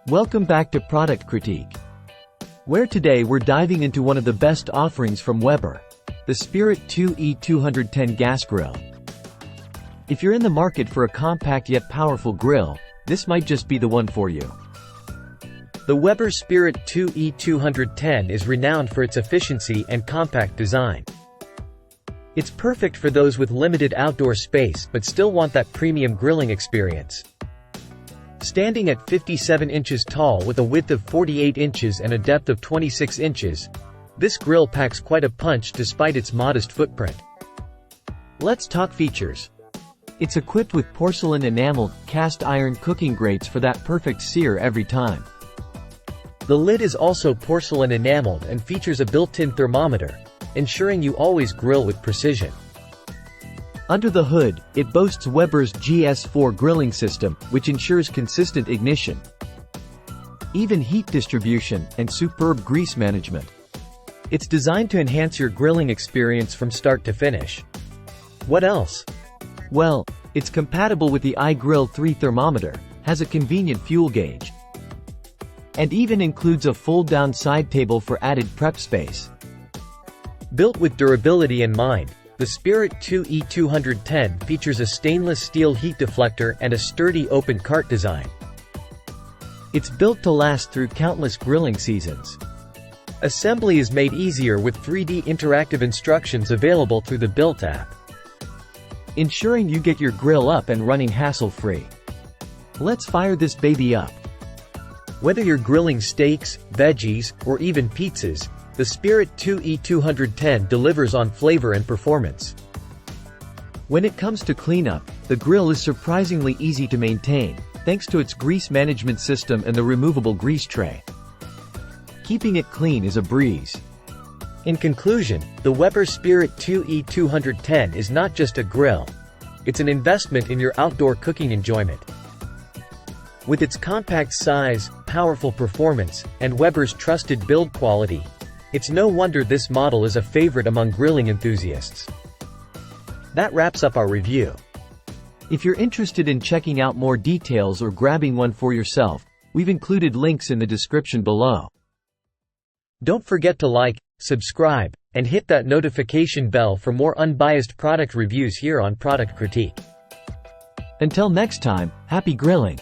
Welcome back to Product Critique, where today we're diving into one of the best offerings from Weber, the Spirit 2 E-210 gas grill. If you're in the market for a compact yet powerful grill, this might just be the one for you. The Weber Spirit 2 E-210 is renowned for its efficiency and compact design. It's perfect for those with limited outdoor space but still want that premium grilling experience. Standing at 57 inches tall with a width of 48 inches and a depth of 26 inches, this grill packs quite a punch despite its modest footprint. Let's talk features. It's equipped with porcelain enamel, cast iron cooking grates for that perfect sear every time. The lid is also porcelain enameled and features a built-in thermometer, ensuring you always grill with precision. Under the hood, it boasts Weber's GS4 grilling system, which ensures consistent ignition, even heat distribution, and superb grease management. It's designed to enhance your grilling experience from start to finish. What else? Well, it's compatible with the iGrill 3 thermometer, has a convenient fuel gauge, and even includes a fold-down side table for added prep space. Built with durability in mind, the Spirit 2 E-210 features a stainless steel heat deflector and a sturdy open cart design. It's built to last through countless grilling seasons. Assembly is made easier with 3D interactive instructions available through the Built app, ensuring you get your grill up and running hassle-free. Let's fire this baby up. Whether you're grilling steaks, veggies, or even pizzas, the Spirit 2 E-210 delivers on flavor and performance. When it comes to cleanup, the grill is surprisingly easy to maintain, thanks to its grease management system and the removable grease tray. Keeping it clean is a breeze. In conclusion, the Weber Spirit 2 E-210 is not just a grill. It's an investment in your outdoor cooking enjoyment. With its compact size, powerful performance, and Weber's trusted build quality, it's no wonder this model is a favorite among grilling enthusiasts. That wraps up our review. If you're interested in checking out more details or grabbing one for yourself, we've included links in the description below. Don't forget to like, subscribe, and hit that notification bell for more unbiased product reviews here on Product Critique. Until next time, happy grilling!